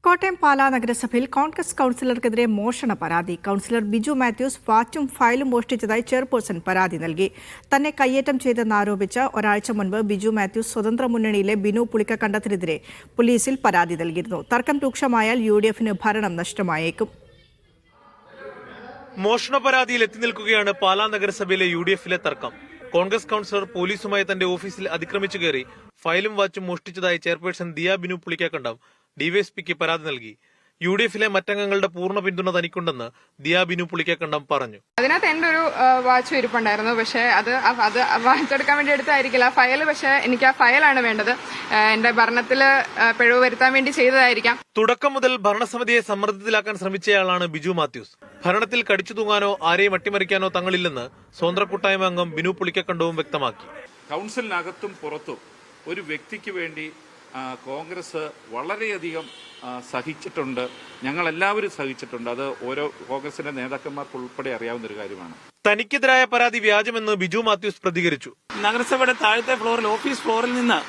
കോട്ടയം പാലാ നഗരസഭയിൽ കോൺഗ്രസ് കൗൺസിലർക്കെതിരെ മോഷണ പരാതി. കൗൺസിലർ ബിജു മാത്യൂസ് വാച്ചും ഫയലും മോഷ്ടിച്ചതായി ചെയർപേഴ്സൺ പരാതി നൽകി. തന്നെ കയ്യേറ്റം ചെയ്തെന്നാരോപിച്ച് ഒരാഴ്ച മുൻപ് ബിജു മാത്യൂസ് സ്വതന്ത്ര മുന്നണിയിലെ ബിനു പുളിക്കക്കണ്ടത്തിനെതിരെ പോലീസിൽ പരാതി നൽകിയിരുന്നു. തർക്കം രൂക്ഷമായാൽ യുഡിഎഫിന് ഭരണം നഷ്ടമായേക്കും. മോഷണ പരാതിയിൽ എത്തി നിൽക്കുകയാണ് പാലാ നഗരസഭയിലെ യുഡിഎഫിലെ തർക്കം. കോൺഗ്രസ് കൗൺസിലർ പോലീസുമായി തന്റെ ഓഫീസിൽ അതിക്രമിച്ചു കയറി ഫയലും വാച്ചും മോഷ്ടിച്ചതായി ചെയർപേഴ്സൺ ദിയ ബിനു പുളിക്കക്കണ്ടം ഡിവൈഎസ്പിക്ക് പരാതി നൽകി. യുഡിഎഫിലെ മറ്റംഗങ്ങളുടെ പൂർണ്ണ പിന്തുണ തനിക്കുണ്ടെന്ന് ദിയ ബിനു പുളിക്കക്കണ്ടം പറഞ്ഞു. അതിനകത്ത് എന്റെ ഒരു വാച്ച് ഇരിപ്പുണ്ടായിരുന്നു. പക്ഷേ അത് വാച്ചെടുക്കാൻ വേണ്ടി എടുത്തായിരിക്കില്ല ഫയൽ. പക്ഷേ എനിക്ക് ആ ഫയലാണ് വേണ്ടത്. എന്റെ ഭരണത്തിൽ പിഴവ് വരുത്താൻ വേണ്ടി ചെയ്തതായിരിക്കാം. തുടക്കം മുതൽ ഭരണസമിതിയെ സമ്മർദ്ദത്തിലാക്കാൻ ശ്രമിച്ചയാളാണ് ബിജു മാത്യൂസ്. ഭരണത്തിൽ കടിച്ചു തൂങ്ങാനോ ആരെയും അട്ടിമറിക്കാനോ തങ്ങളില്ലെന്ന് സ്വതന്ത്ര കൂട്ടായ്മ അംഗം ബിനു പുളിക്കക്കണ്ടവും വ്യക്തമാക്കി. കൗൺസിലിനകത്തും പുറത്തും ഒരു വ്യക്തിക്ക് വേണ്ടി കോൺഗ്രസ് വളരെയധികം സഹിച്ചിട്ടുണ്ട്. ഞങ്ങളെല്ലാവരും സഹിച്ചിട്ടുണ്ട്. അത് ഓരോ കോൺഗ്രസിന്റെ നേതാക്കന്മാർക്ക് ഉൾപ്പെടെ അറിയാവുന്ന ഒരു കാര്യമാണ്. തനിക്കെതിരായ പരാതി വ്യാജമെന്ന് ബിജു മാത്യൂസ് പ്രതികരിച്ചു. നഗരസഭയുടെ താഴത്തെ ഫ്ലോറിൽ ഓഫീസ് ഫ്ലോറിൽ നിന്ന്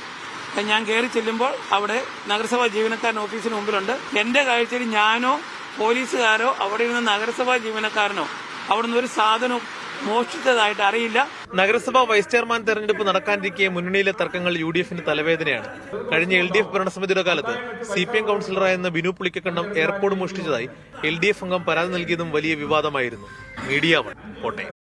ഞാൻ കയറി ചെല്ലുമ്പോൾ അവിടെ നഗരസഭാ ജീവനക്കാരൻ ഓഫീസിന് മുമ്പിലുണ്ട്. എന്റെ കാഴ്ചയിൽ ഞാനോ പോലീസുകാരോ അവിടെ നിന്ന് നഗരസഭാ ജീവനക്കാരനോ അവിടെ നിന്ന് ഒരു സാധനവും മോഷ്ടിച്ചതായിട്ട് അറിയില്ല. നഗരസഭാ വൈസ് ചെയർമാൻ തെരഞ്ഞെടുപ്പ് നടക്കാനിരിക്കെ മുന്നണിയിലെ തർക്കങ്ങൾ യുഡിഎഫിന് തലവേദനയാണ്. കഴിഞ്ഞ എൽഡിഎഫ് ഭരണസമിതിയുടെ കാലത്ത് സിപിഎം കൌൺസിലറായിരുന്ന ബിനു പുളിക്കക്കണ്ടം എയർപോർട്ട് മോഷ്ടിച്ചതായി എൽഡിഎഫ് അംഗം പരാതി നൽകിയതും വലിയ വിവാദമായിരുന്നു. മീഡിയ 1 കോട്ടയം.